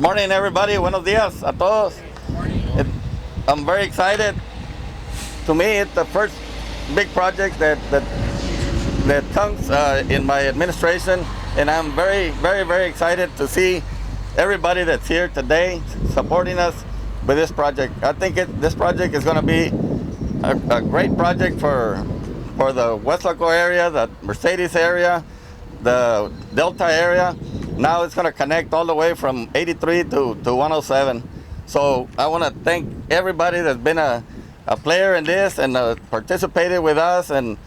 morning, everybody. Buenos días a todos. I'm very excited. To me, it's the first big project that comes in my administration, and I'm very excited to see everybody that's here today supporting us with this project. I think this project is going to be a great project for the Westlaco area, the Mercedes area, the Delta area. Now it's going to connect all the way from 83 to 107. So I want to thank everybody that's been a player in this and participated with us. And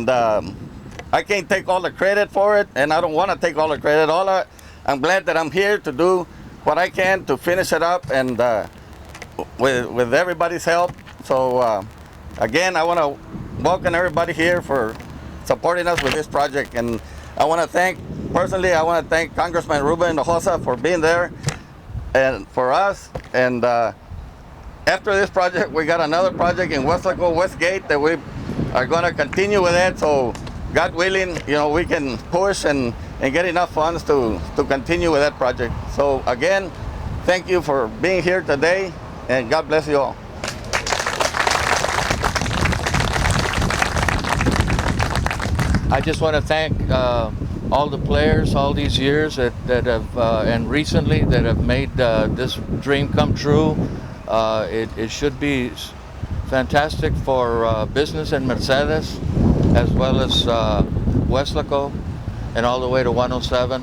I can't take all the credit for it, and I don't want to take all the credit. I'm glad that I'm here to do what I can to finish it up, and with everybody's help. So again, I want to welcome everybody here for supporting us with this project. And I want to thank Congressman Ruben Hinojosa for being there and for us. And after this project, we got another project in Westlaco, Westgate, that we are going to continue with that. So God willing, we can push and get enough funds to continue with that project. So again, thank you for being here today, and God bless you all. I just want to thank all the players all these years that have and recently that have made this dream come true. It should be fantastic for business in Mercedes, as well as Westlaco and all the way to 107.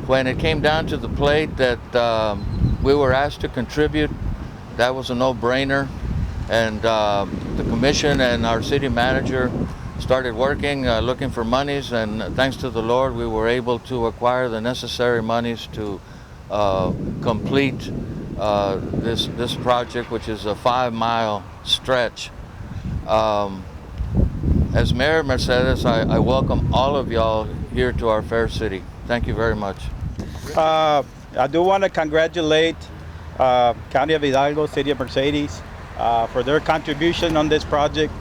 When it came down to the plate that we were asked to contribute, that was a no-brainer. And the commission and our city manager started working, looking for monies, and thanks to the Lord, we were able to acquire the necessary monies to complete this project, which is a 5-mile stretch. As Mayor of Mercedes, I welcome all of y'all here to our fair city. Thank you very much. I do want to congratulate County of Hidalgo, City of Mercedes, for their contribution on this project.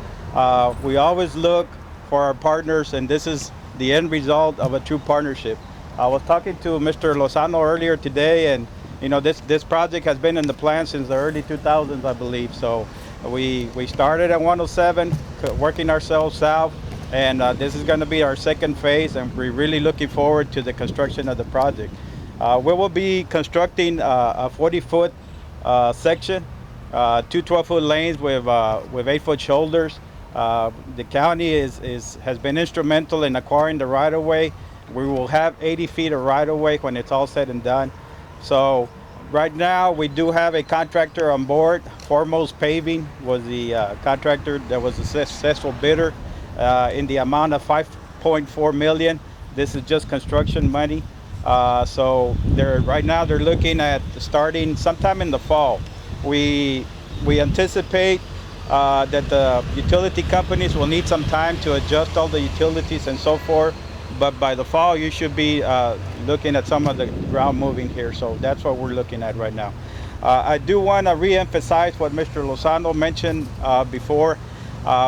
We always look for our partners, and this is the end result of a true partnership. I was talking to Mr. Lozano earlier today, and this project has been in the plan since the early 2000s, I believe. So we started at 107, working ourselves south, and this is going to be our second phase, and we're really looking forward to the construction of the project. We will be constructing a 40-foot section, two 12-foot lanes with 8-foot shoulders. The county has been instrumental in acquiring the right-of-way. We will have 80 feet of right-of-way when it's all said and done. So right now we do have a contractor on board. Foremost Paving was the contractor that was a successful bidder in the amount of $5.4 million. This is just construction money. So right now they're looking at starting sometime in the fall. We anticipate that the utility companies will need some time to adjust all the utilities and so forth, but by the fall you should be looking at some of the ground moving here. So that's what we're looking at right now. I do want to re-emphasize what Mr. Lozano mentioned before.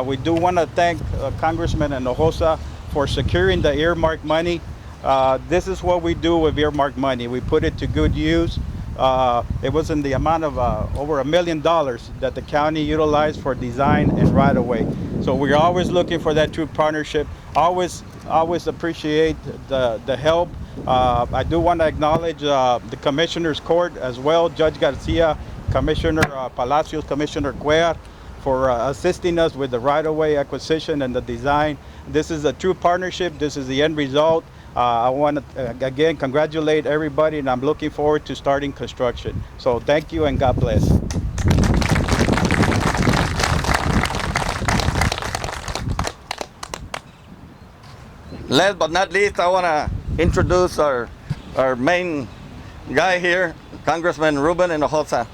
We do want to thank Congressman Hinojosa for securing the earmark money. This is what we do with earmark money. We put it to good use. It was in the amount of over $1 million that the county utilized for design and right-of-way. So we're always looking for that true partnership. Always appreciate the help. I do want to acknowledge the Commissioner's Court as well, Judge Garcia, Commissioner Palacios, Commissioner Cuellar, for assisting us with the right-of-way acquisition and the design. This is a true partnership. This is the end result. I want to again congratulate everybody, and I'm looking forward to starting construction. So thank you and God bless. Last but not least, I want to introduce our main guy here, Congressman Ruben Hinojosa.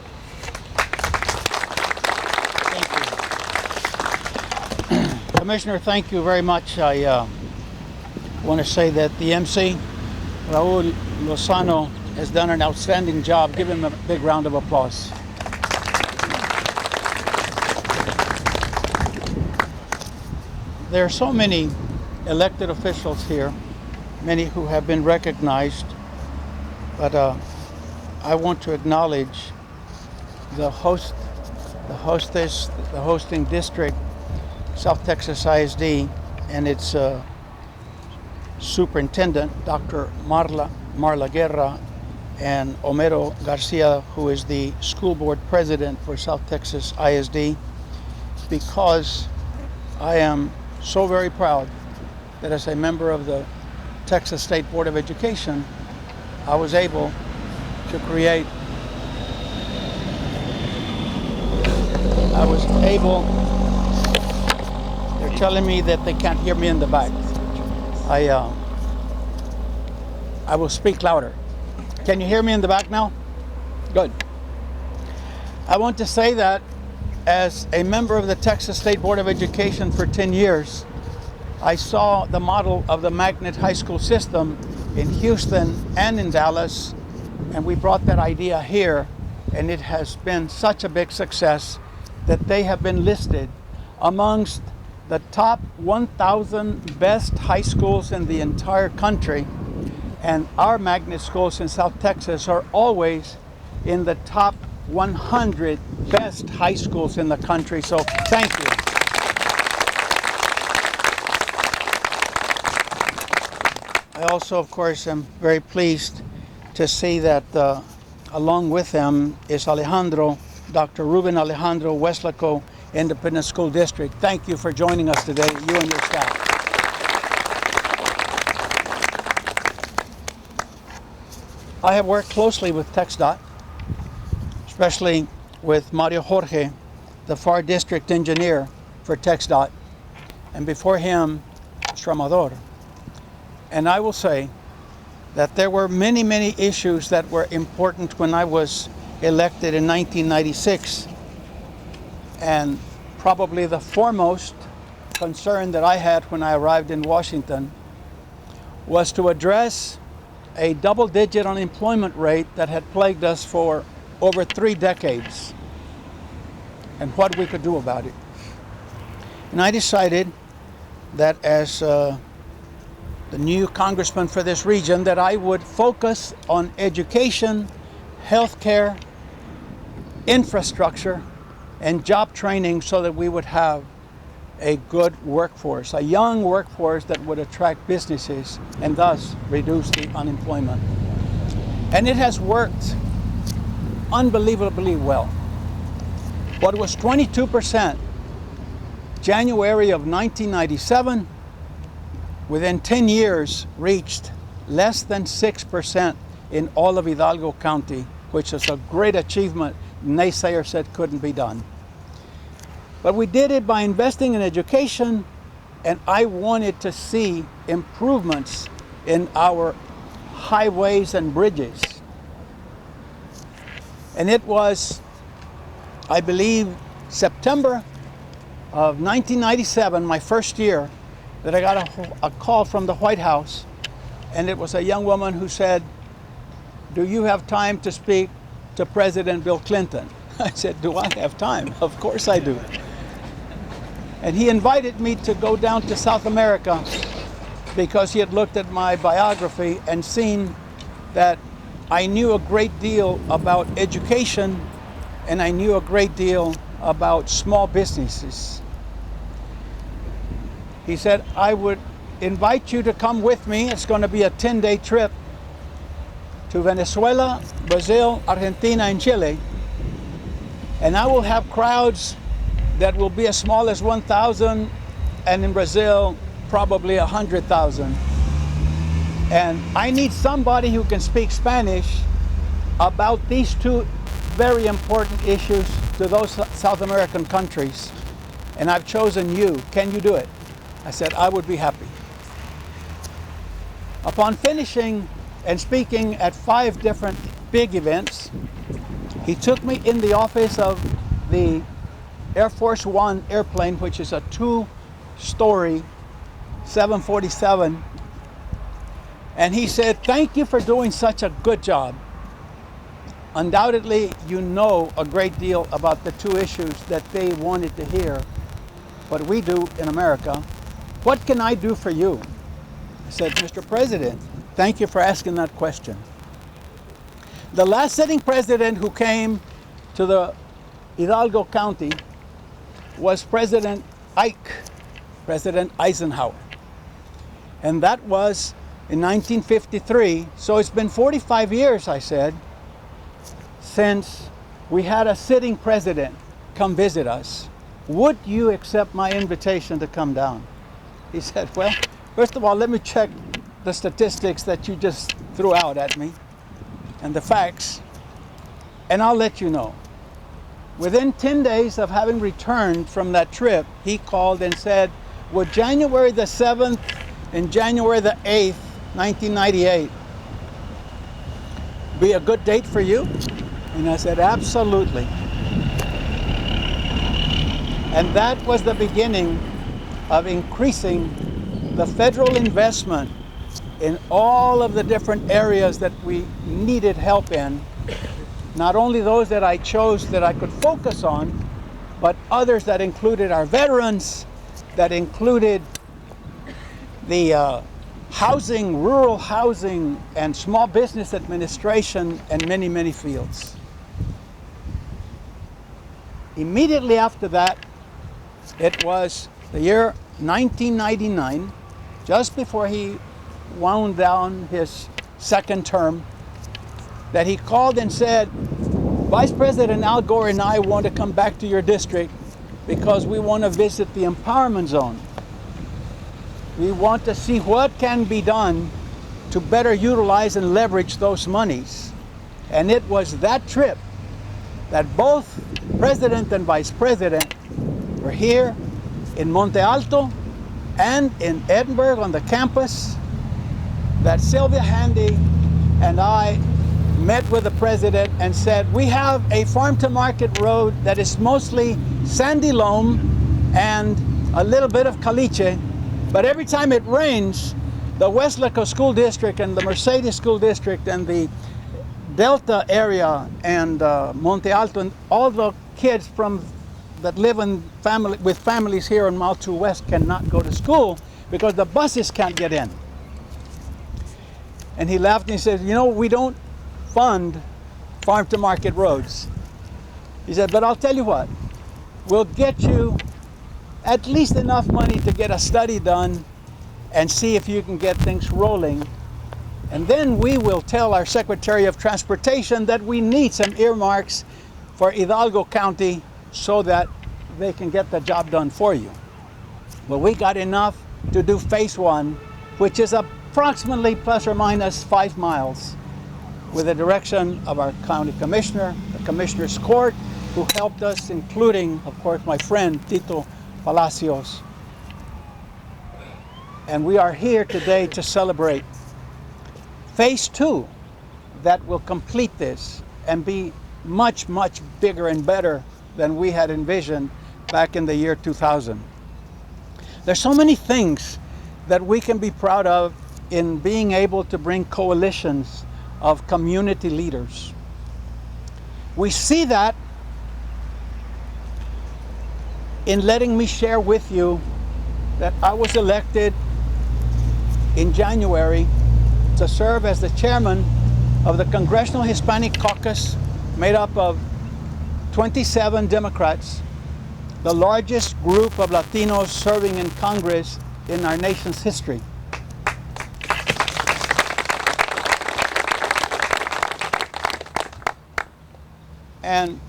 Thank you. Commissioner, thank you very much. I want to say that the MC, Raul Lozano, has done an outstanding job. Give him a big round of applause. There are so many elected officials here, many who have been recognized but I want to acknowledge the hosting district, South Texas ISD, and its superintendent, Dr. Marla Guerra, and Homero Garcia, who is the school board president for South Texas ISD, because I am so very proud that as a member of the Texas State Board of Education, I was able to create, they're telling me that they can't hear me in the back. I will speak louder. Can you hear me in the back now? Good. I want to say that as a member of the Texas State Board of Education for 10 years, I saw the model of the magnet high school system in Houston and in Dallas, and we brought that idea here, and it has been such a big success that they have been listed amongst the top 1,000 best high schools in the entire country. And our magnet schools in South Texas are always in the top 100 best high schools in the country. So thank you. I also, of course, am very pleased to see that along with them is Alejandro, Dr. Ruben Alejandro, Weslaco Independent School District. Thank you for joining us today, you and your staff. I have worked closely with TxDOT, especially with Mario Jorge, the FAR district engineer for TxDOT, and before him, Stramador. And I will say that there were many, many issues that were important when I was elected in 1996. And probably the foremost concern that I had when I arrived in Washington was to address a double-digit unemployment rate that had plagued us for over 3 decades, and what we could do about it. And I decided that as the new congressman for this region, that I would focus on education, healthcare, infrastructure, and job training so that we would have a good workforce, a young workforce that would attract businesses and thus reduce the unemployment. And it has worked unbelievably well. What was 22% January of 1997, within 10 years reached less than 6% in all of Hidalgo County, which is a great achievement. Naysayers said couldn't be done. But we did it by investing in education, and I wanted to see improvements in our highways and bridges. And it was, I believe, September of 1997, my first year, that I got a call from the White House, and it was a young woman who said, "Do you have time to speak to President Bill Clinton?" I said, "Do I have time?" Of course I do. And he invited me to go down to South America because he had looked at my biography and seen that I knew a great deal about education and I knew a great deal about small businesses. He said, "I would invite you to come with me. It's going to be a 10-day trip to Venezuela, Brazil, Argentina, and Chile. And I will have crowds that will be as small as 1,000, and in Brazil, probably 100,000. And I need somebody who can speak Spanish about these two very important issues to those South American countries. And I've chosen you. Can you do it?" I said, "I would be happy." Upon finishing and speaking at 5 different big events, he took me in the office of the Air Force One airplane, which is a 2-story 747. And he said, "Thank you for doing such a good job. Undoubtedly, you know a great deal about the 2 issues that they wanted to hear, what we do in America. What can I do for you?" I said, "Mr. President, thank you for asking that question. The last sitting president who came to the Hidalgo County was President Eisenhower. And that was in 1953. So it's been 45 years, I said, since we had a sitting president come visit us. Would you accept my invitation to come down? He said, well, first of all, let me check the statistics that you just threw out at me and the facts, and I'll let you know. Within 10 days of having returned from that trip, he called and said, would January the 7th and January the 8th, 1998 be a good date for you? And I said, absolutely. And that was the beginning of increasing the federal investment in all of the different areas that we needed help in. Not only those that I chose that I could focus on, but others that included our veterans, that included the housing, rural housing, and small business administration, and many, many fields. Immediately after that, it was the year 1999, just before he wound down his second term, that he called and said, Vice President Al Gore and I want to come back to your district because we want to visit the empowerment zone. We want to see what can be done to better utilize and leverage those monies. And it was that trip that both President and Vice President were here in Monte Alto and in Edinburgh on the campus, that Sylvia Handy and I met with the president and said, we have a farm-to-market road that is mostly sandy loam and a little bit of caliche, but every time it rains, the Westlaco School District and the Mercedes School District and the Delta area and Monte Alto and all the kids that live with families here in Mile 2 West cannot go to school because the buses can't get in. And he laughed and he said, you know, we don't fund farm-to-market roads. He said, but I'll tell you what, we'll get you at least enough money to get a study done and see if you can get things rolling. And then we will tell our Secretary of Transportation that we need some earmarks for Hidalgo County so that they can get the job done for you. Well, we got enough to do phase 1, which is approximately plus or minus 5 miles, with the direction of our county commissioner, the commissioner's court, who helped us, including, of course, my friend Tito Palacios. And we are here today to celebrate phase 2 that will complete this and be much, much bigger and better than we had envisioned back in the year 2000. There's so many things that we can be proud of in being able to bring coalitions of community leaders. We see that in letting me share with you that I was elected in January to serve as the chairman of the Congressional Hispanic Caucus, made up of 27 Democrats, the largest group of Latinos serving in Congress in our nation's history. And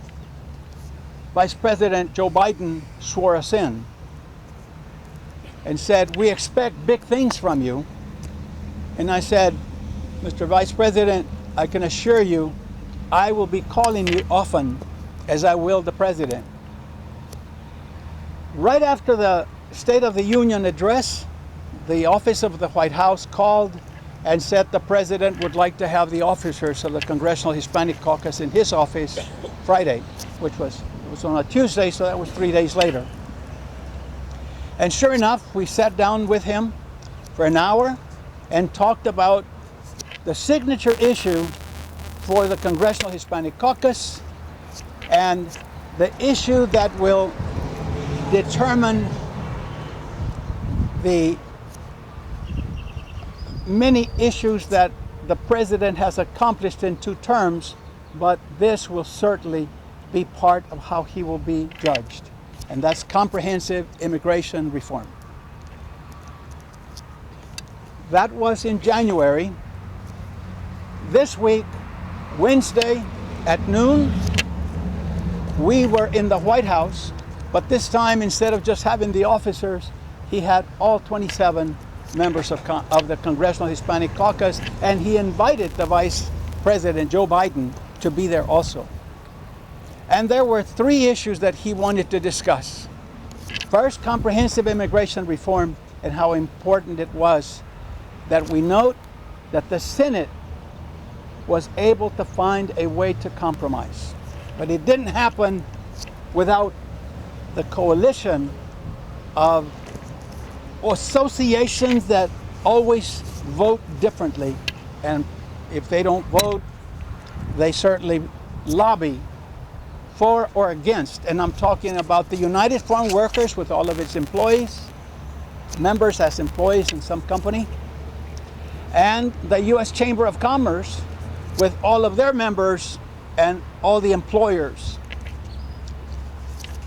Vice President Joe Biden swore us in and said, we expect big things from you. And I said, Mr. Vice President, I can assure you, I will be calling you often, as I will the President. Right after the State of the Union address, the office of the White House called and said the President would like to have the officers of the Congressional Hispanic Caucus in his office Friday, which was on a Tuesday, so that was 3 days later. And sure enough, we sat down with him for an hour and talked about the signature issue for the Congressional Hispanic Caucus and the issue that will determine the many issues that the president has accomplished in 2 terms, but this will certainly be part of how he will be judged, and that's comprehensive immigration reform. That was in January. This week, Wednesday at noon, we were in the White House, but this time, instead of just having the officers, he had all 27 members of the Congressional Hispanic Caucus, and he invited the Vice President, Joe Biden, to be there also. And there were 3 issues that he wanted to discuss. First, comprehensive immigration reform and how important it was that we note that the Senate was able to find a way to compromise. But it didn't happen without the coalition of associations that always vote differently, and if they don't vote, they certainly lobby for or against. And I'm talking about the United Farm Workers with all of its employees, members as employees in some company, and the U.S. Chamber of Commerce with all of their members and all the employers.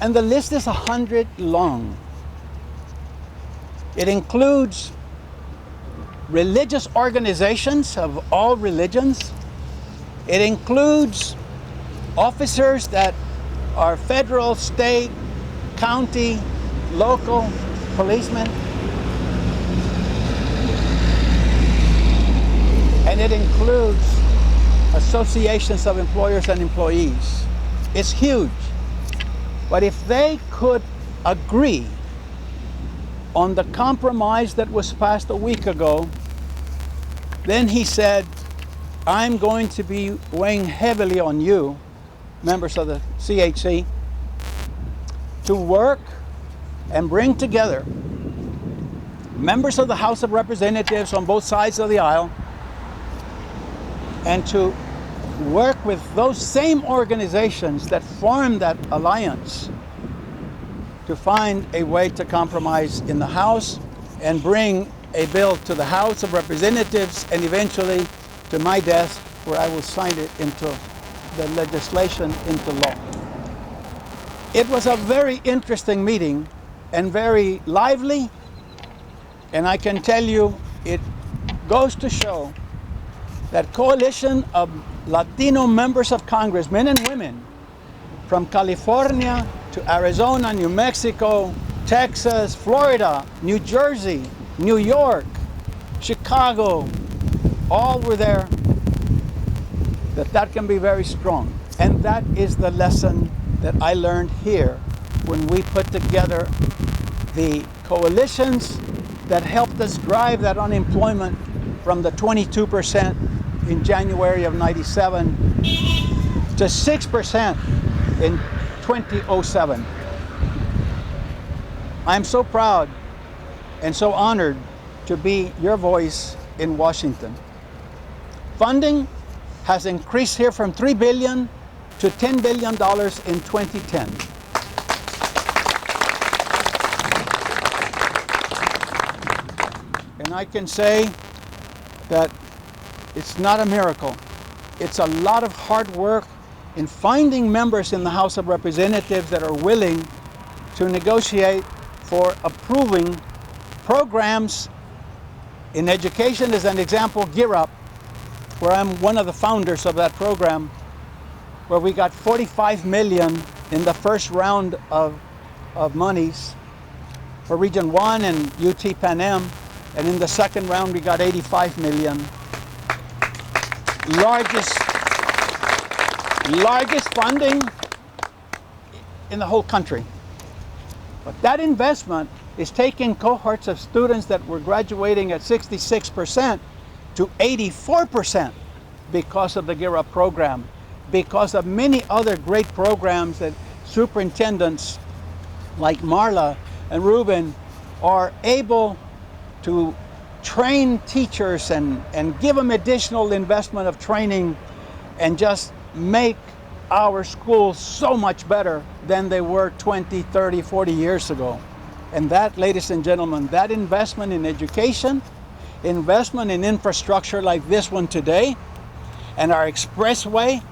And the list is 100 long. It includes religious organizations of all religions. It includes officers that are federal, state, county, local policemen. And it includes associations of employers and employees. It's huge. But if they could agree on the compromise that was passed a week ago, then he said, I'm going to be weighing heavily on you, members of the CHC, to work and bring together members of the House of Representatives on both sides of the aisle, and to work with those same organizations that formed that alliance to find a way to compromise in the House and bring a bill to the House of Representatives and eventually to my desk, where I will sign it into the legislation into law. It was a very interesting meeting and very lively, and I can tell you it goes to show that coalition of Latino members of Congress, men and women, from California to Arizona, New Mexico, Texas, Florida, New Jersey, New York, Chicago, all were there, that can be very strong. And that is the lesson that I learned here when we put together the coalitions that helped us drive that unemployment from the 22% in January of '97 to 6% in 2007. I'm so proud and so honored to be your voice in Washington. Funding has increased here from $3 billion to $10 billion in 2010. And I can say that it's not a miracle. It's a lot of hard work in finding members in the House of Representatives that are willing to negotiate for approving programs in education. As an example, Gear Up, where I'm one of the founders of that program, where we got $45 million in the first round of monies for Region 1 and UT Pan Am, and in the second round we got $85 million. Largest funding in the whole country. But that investment is taking cohorts of students that were graduating at 66% to 84% because of the Gear Up program, because of many other great programs that superintendents like Marla and Ruben are able to train teachers and give them additional investment of training and just make our schools so much better than they were 20, 30, 40 years ago. And that, ladies and gentlemen, that investment in education investment in infrastructure like this one today and our expressway,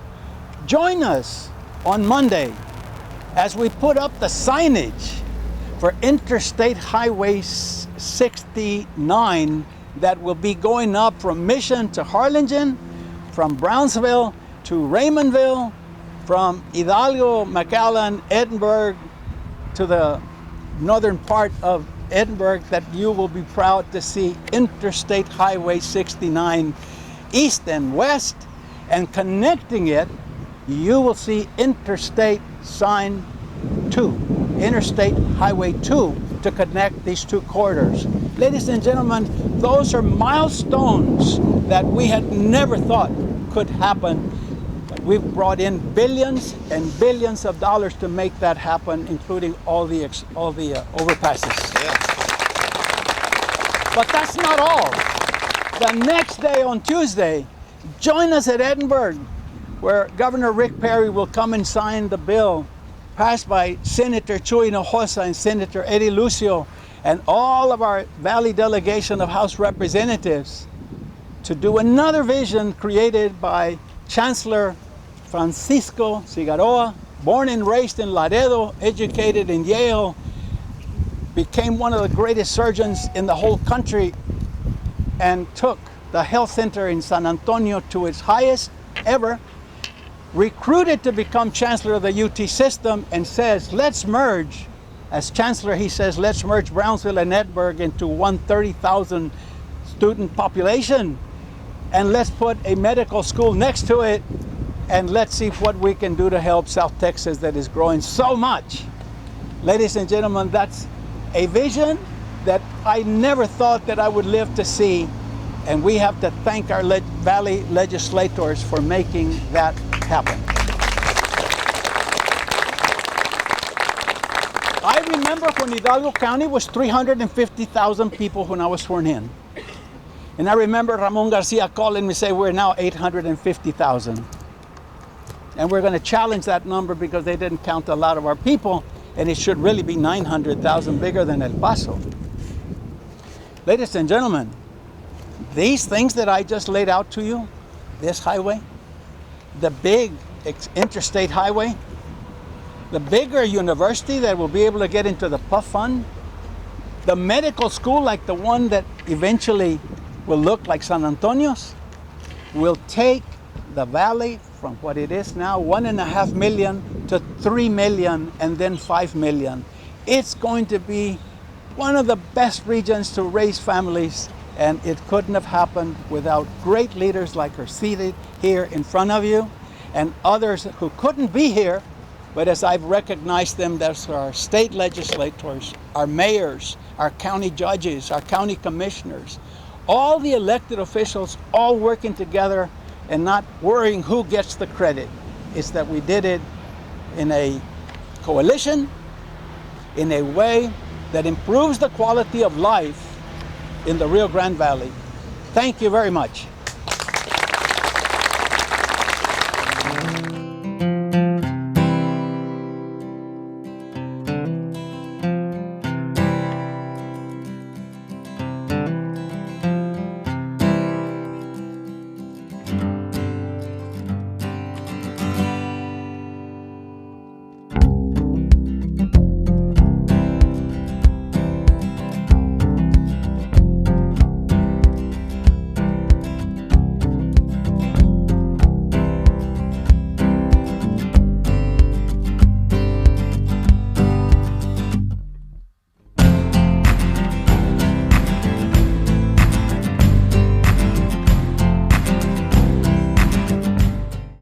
join us on Monday as we put up the signage for Interstate Highway 69 that will be going up from Mission to Harlingen, from Brownsville to Raymondville, from Hidalgo, McAllen, Edinburgh to the northern part of Edinburgh, that you will be proud to see Interstate Highway 69 east and west, and connecting it, you will see Interstate Sign 2, Interstate Highway 2, to connect these two corridors. Ladies and gentlemen, those are milestones that we had never thought could happen. We've brought in billions and billions of dollars to make that happen, including all the overpasses. Yeah. But that's not all. The next day, on Tuesday, join us at Edinburgh, where Governor Rick Perry will come and sign the bill passed by Senator Chuy Hinojosa and Senator Eddie Lucio and all of our Valley delegation of House Representatives to do another vision created by Chancellor Francisco Cigarroa, born and raised in Laredo, educated in Yale, became one of the greatest surgeons in the whole country, and took the health center in San Antonio to its highest ever, recruited to become Chancellor of the UT system, and says, let's merge. As Chancellor, he says, let's merge Brownsville and Edinburgh into one 30,000 student population, and let's put a medical school next to it, and let's see what we can do to help South Texas that is growing so much. Ladies and gentlemen, that's a vision that I never thought that I would live to see, and we have to thank our Valley legislators for making that happen. I remember when Hidalgo County was 350,000 people when I was sworn in. And I remember Ramon Garcia calling me, say, we're now 850,000. And we're going to challenge that number because they didn't count a lot of our people, and it should really be 900,000, bigger than El Paso. Ladies and gentlemen, these things that I just laid out to you, this highway, the big interstate highway, the bigger university that will be able to get into the PUF fund, the medical school like the one that eventually will look like San Antonio's, will take the valley from what it is now, 1.5 million to 3 million, and then 5 million. It's going to be one of the best regions to raise families, and it couldn't have happened without great leaders like are seated here in front of you, and others who couldn't be here, but as I've recognized them, that's our state legislators, our mayors, our county judges, our county commissioners, all the elected officials all working together and not worrying who gets the credit. It's that we did it in a coalition, in a way that improves the quality of life in the Rio Grande Valley. Thank you very much.